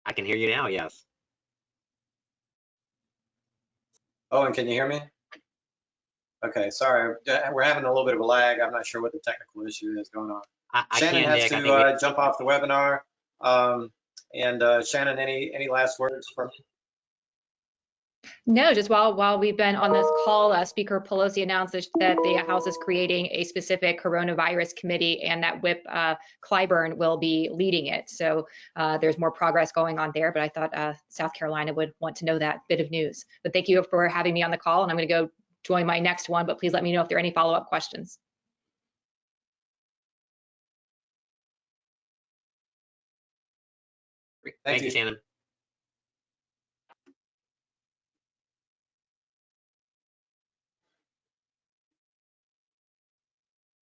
I can hear you now, yes. Owen, can you hear me? Okay, sorry, we're having a little bit of a lag. I'm not sure what the technical issue is going on. Shannon has to jump off the webinar. Shannon, any last words from you? No, just while we've been on this call, Speaker Pelosi announced that the House is creating a specific coronavirus committee, and that Whip Clyburn will be leading it. So there's more progress going on there, but I thought South Carolina would want to know that bit of news. But thank you for having me on the call, and I'm going to go join my next one, but please let me know if there are any follow-up questions. Thank you, Shannon.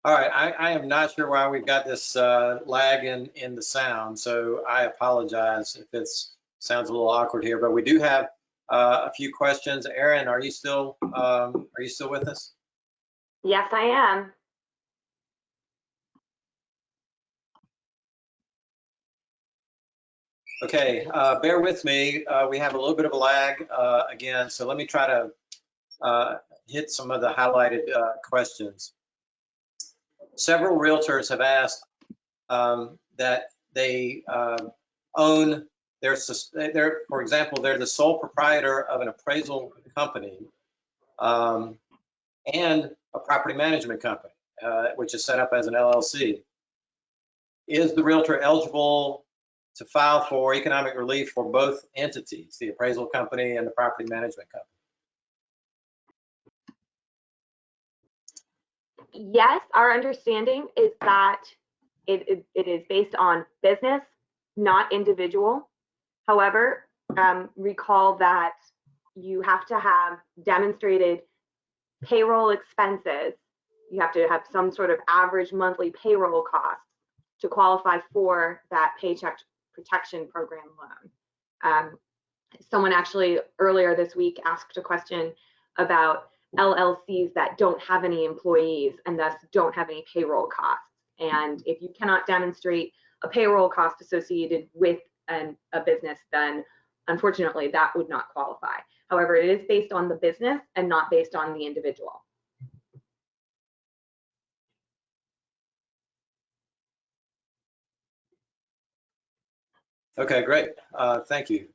All right, I am not sure why we've got this lag in the sound, so I apologize if it sounds a little awkward here, but we do have a few questions. Erin, are you still with us? Yes, I am. Okay, bear with me. We have a little bit of a lag again, so let me try to hit some of the highlighted questions. Several realtors have asked that they own for example, they're the sole proprietor of an appraisal company and a property management company, which is set up as an LLC. Is the realtor eligible to file for economic relief for both entities, the appraisal company and the property management company? Yes, our understanding is that it is based on business, not individual. However, recall that you have to have demonstrated payroll expenses. You have to have some sort of average monthly payroll costs to qualify for that Paycheck Protection Program loan. Someone actually earlier this week asked a question about LLCs that don't have any employees and thus don't have any payroll costs. And if you cannot demonstrate a payroll cost associated with a business, then unfortunately that would not qualify. However, it is based on the business and not based on the individual. Okay, great. Thank you.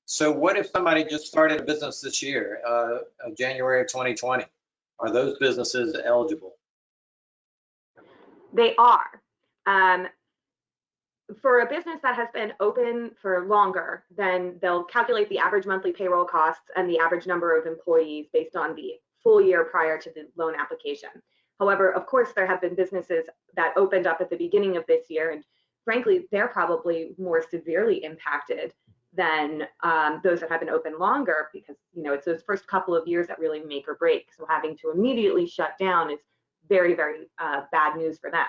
So what if somebody just started a business this year, January of 2020? Are those businesses eligible? They are. For a business that has been open for longer, then they'll calculate the average monthly payroll costs and the average number of employees based on the full year prior to the loan application. However, of course, there have been businesses that opened up at the beginning of this year, and frankly, they're probably more severely impacted than those that have been open longer, because it's those first couple of years that really make or break. So having to immediately shut down is very, very bad news for them.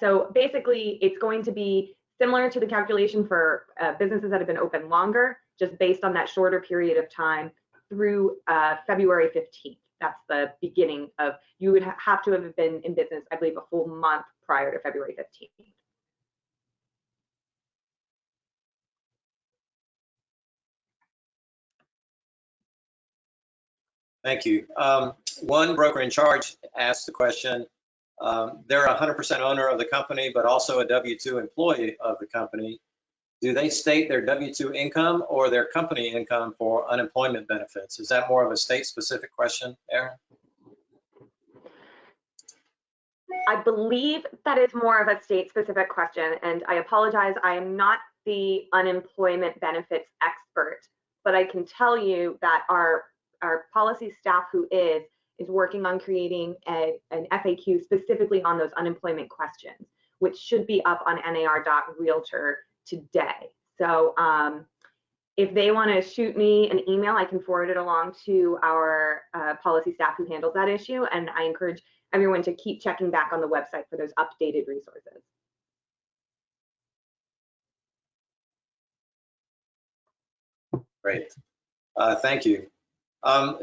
So basically, it's going to be similar to the calculation for businesses that have been open longer, just based on that shorter period of time through February 15th. That's the beginning of, you would have to have been in business, I believe, a full month prior to February 15th. Thank you. One broker in charge asked the question, they're a 100% owner of the company, but also a W-2 employee of the company. Do they state their W-2 income or their company income for unemployment benefits? Is that more of a state-specific question, Erin? I believe that is more of a state-specific question, and I apologize, I am not the unemployment benefits expert, but I can tell you that our policy staff who is working on creating an FAQ specifically on those unemployment questions, which should be up on nar.realtor today. So if they want to shoot me an email, I can forward it along to our policy staff who handles that issue, and I encourage everyone to keep checking back on the website for those updated resources. Great, thank you.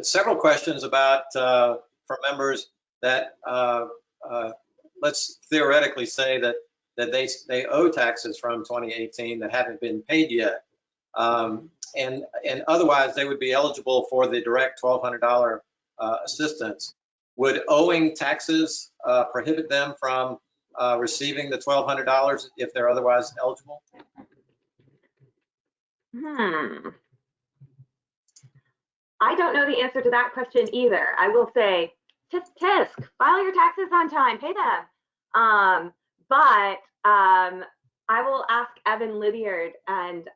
Several questions about from members that let's theoretically say that they owe taxes from 2018 that haven't been paid yet, and otherwise they would be eligible for the direct $1,200 assistance. Would owing taxes prohibit them from receiving the $1,200 if they're otherwise eligible? I don't know the answer to that question either. I will say, tisk tisk, file your taxes on time, pay them. But I will ask Evan Lydiard and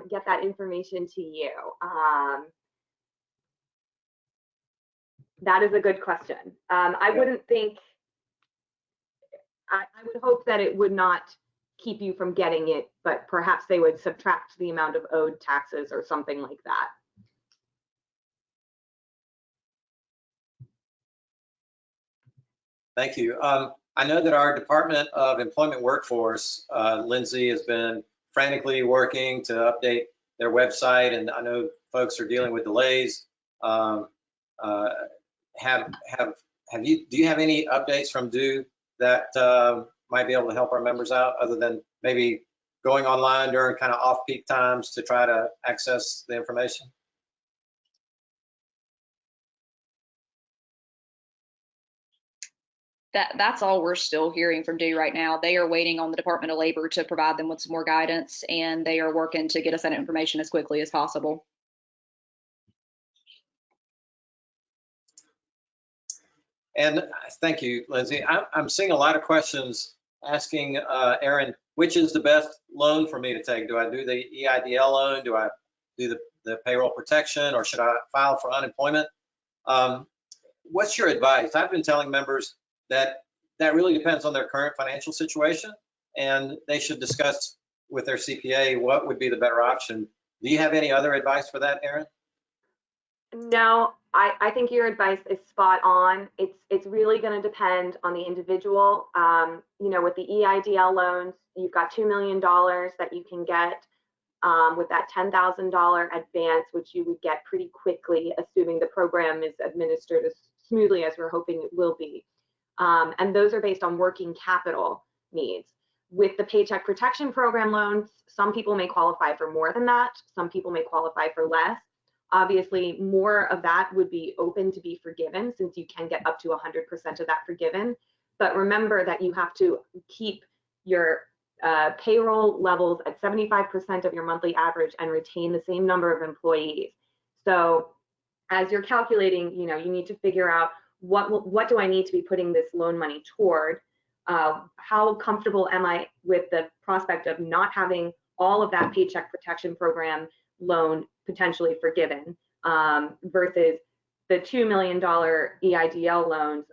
get that information to you. That is a good question. I wouldn't think, I would hope that it would not keep you from getting it, but perhaps they would subtract the amount of owed taxes or something like that. Thank you. I know that our Department of Employment Workforce, Lindsay, has been frantically working to update their website, and I know folks are dealing with delays. Do you have any updates from DO that might be able to help our members out, other than maybe going online during kind of off-peak times to try to access the information? That's all we're still hearing from DO right now. They are waiting on the Department of Labor to provide them with some more guidance, and they are working to get us that information as quickly as possible. And thank you, Lindsay. I'm seeing a lot of questions asking Erin, which is the best loan for me to take? Do I do the EIDL loan? Do I do the payroll protection, or should I file for unemployment? What's your advice? I've been telling members that really depends on their current financial situation, and they should discuss with their CPA what would be the better option. Do you have any other advice for that, Erin? No, I think your advice is spot on. It's really going to depend on the individual. With the EIDL loans, you've got $2 million that you can get with that $10,000 advance, which you would get pretty quickly, assuming the program is administered as smoothly as we're hoping it will be. And those are based on working capital needs. With the Paycheck Protection Program loans, some people may qualify for more than that. Some people may qualify for less. Obviously, more of that would be open to be forgiven, since you can get up to 100% of that forgiven. But remember that you have to keep your payroll levels at 75% of your monthly average and retain the same number of employees. So as you're calculating, you need to figure out what do I need to be putting this loan money toward? How comfortable am I with the prospect of not having all of that Paycheck Protection Program loan potentially forgiven versus the $2 million EIDL loans,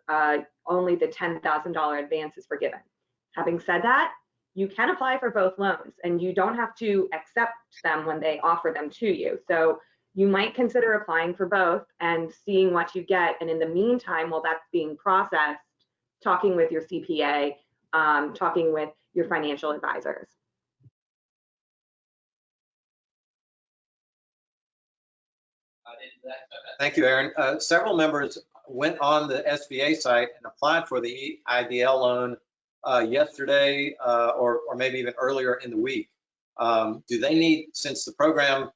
only the $10,000 advance is forgiven. Having said that, you can apply for both loans and you don't have to accept them when they offer them to you. So you might consider applying for both and seeing what you get. And in the meantime, while that's being processed, talking with your CPA, talking with your financial advisors. Thank you, Erin. Several members went on the SBA site and applied for the EIDL loan yesterday or maybe even earlier in the week. Do they need, since the program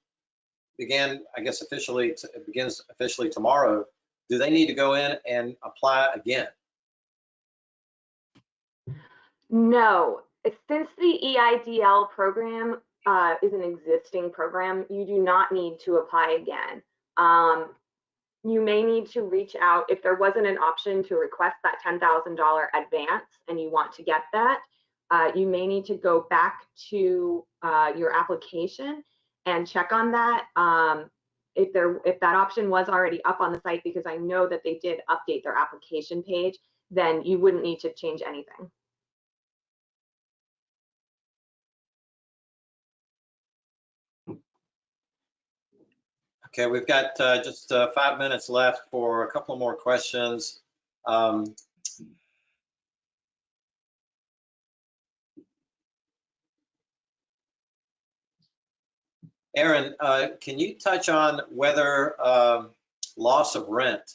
began, I guess it begins officially tomorrow, do they need to go in and apply again? No, since the EIDL program is an existing program, you do not need to apply again. You may need to reach out if there wasn't an option to request that $10,000 advance and you want to get that. You may need to go back to your application and check on that. If that option was already up on the site, because I know that they did update their application page, then you wouldn't need to change anything. Okay, we've got just 5 minutes left for a couple more questions. Erin, can you touch on whether loss of rent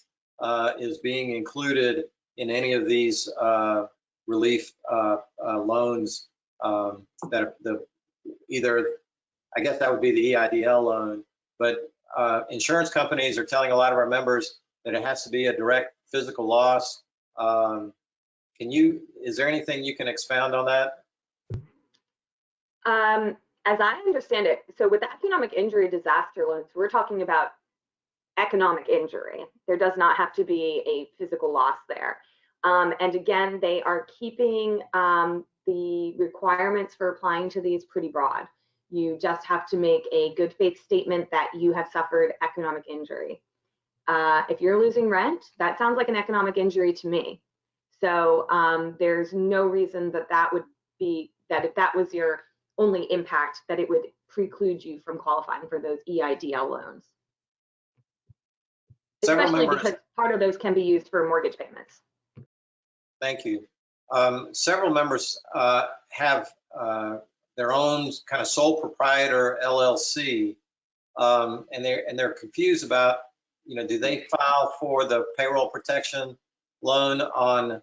is being included in any of these relief loans that are either, I guess that would be the EIDL loan, but insurance companies are telling a lot of our members that it has to be a direct physical loss. Is there anything you can expound on that? As I understand it, so with economic injury disaster loans, we're talking about economic injury. There does not have to be a physical loss there. And again, they are keeping the requirements for applying to these pretty broad. You just have to make a good faith statement that you have suffered economic injury. If you're losing rent, that sounds like an economic injury to me. So there's no reason that if that was your only impact, that it would preclude you from qualifying for those EIDL loans. Especially because part of those can be used for mortgage payments. Thank you. Several members have their own kind of sole proprietor LLC, and they're confused about, do they file for the payroll protection loan on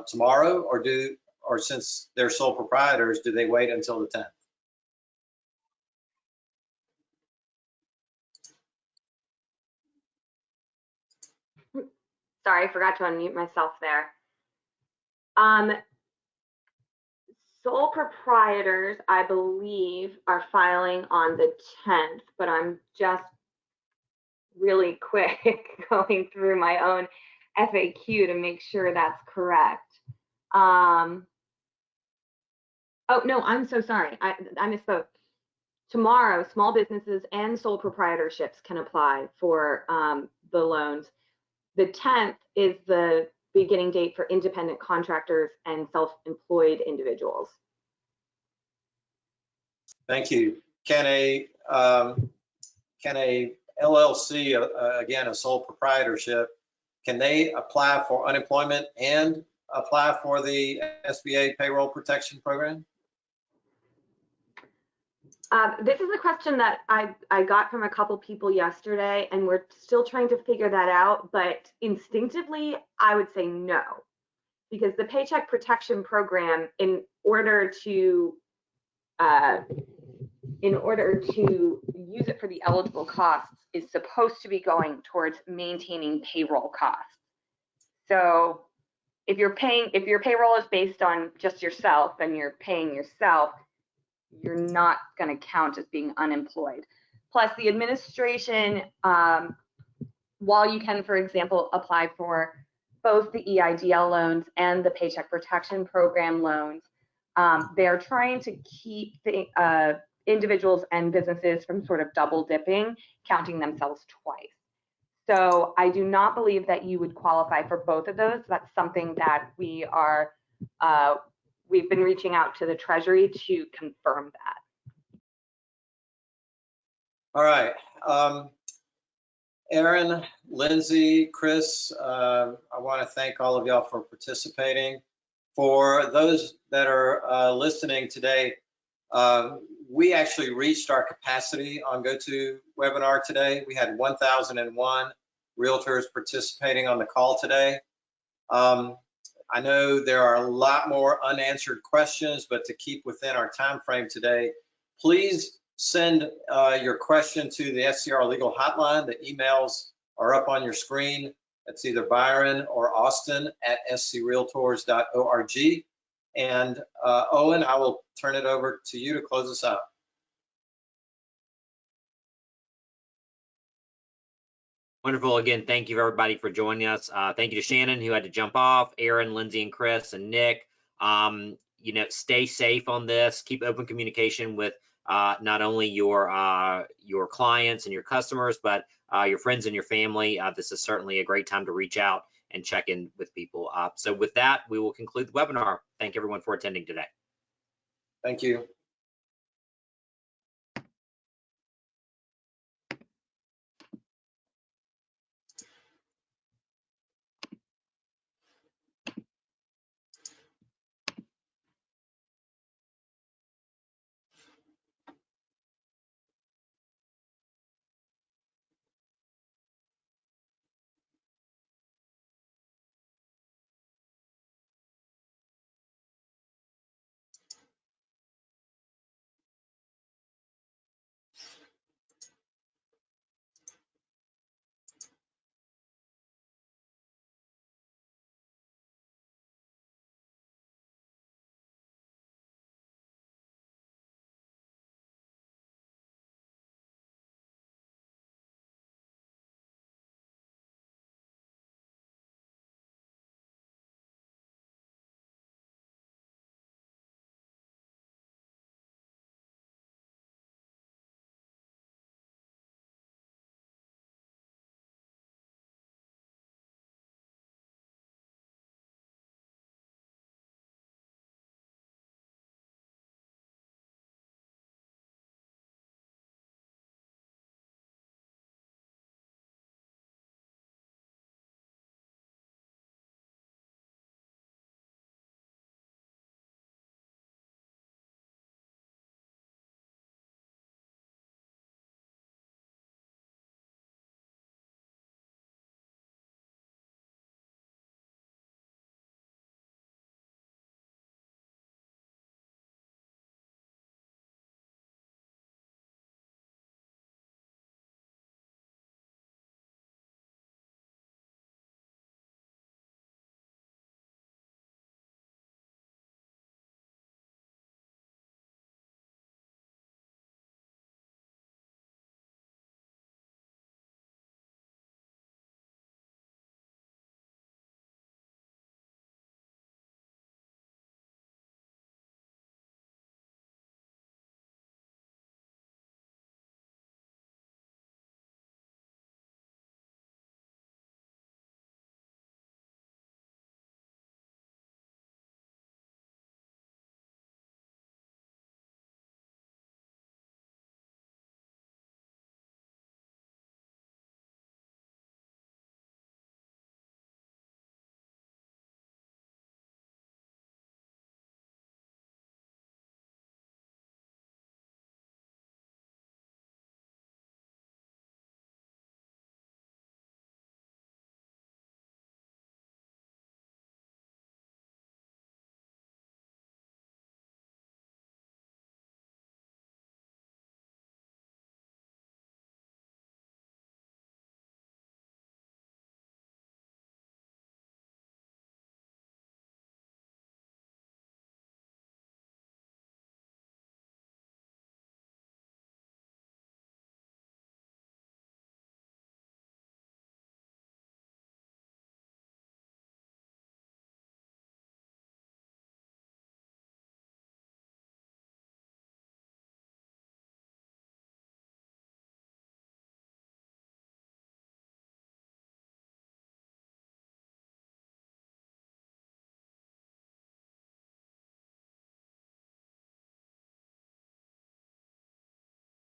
tomorrow, or since they're sole proprietors, do they wait until the 10th? Sorry, I forgot to unmute myself there. Sole proprietors, I believe, are filing on the 10th, but I'm just really quick going through my own FAQ to make sure that's correct. Oh, no, I'm so sorry. I misspoke. Tomorrow, small businesses and sole proprietorships can apply for the loans. The 10th is the beginning date for independent contractors and self-employed individuals. Thank you. Can a LLC, again, a sole proprietorship, can they apply for unemployment and apply for the SBA payroll protection program? This is a question that I got from a couple people yesterday, and we're still trying to figure that out, but instinctively, I would say no. Because the Paycheck Protection Program, in order to use it for the eligible costs, is supposed to be going towards maintaining payroll costs. So if your payroll is based on just yourself and you're paying yourself, you're not going to count as being unemployed. Plus, the administration, while you can, for example, apply for both the EIDL loans and the Paycheck Protection Program loans, they're trying to keep the individuals and businesses from sort of double dipping, counting themselves twice. So I do not believe that you would qualify for both of those. That's something that we've been reaching out to the Treasury to confirm that. All right. Erin, Lindsay, Chris, I want to thank all of y'all for participating. For those that are listening today, we actually reached our capacity on GoToWebinar today. We had 1,001 realtors participating on the call today. I know there are a lot more unanswered questions, but to keep within our time frame today, please send your question to the SCR Legal Hotline. The emails are up on your screen. It's either Byron or Austin at screaltors.org. And Owen, I will turn it over to you to close us out. Wonderful. Again, thank you everybody for joining us. Thank you to Shannon, who had to jump off, Erin, Lindsay, and Chris, and Nick. Stay safe on this. Keep open communication with not only your clients and your customers, but your friends and your family. This is certainly a great time to reach out and check in with people. So with that, we will conclude the webinar. Thank everyone for attending today. Thank you.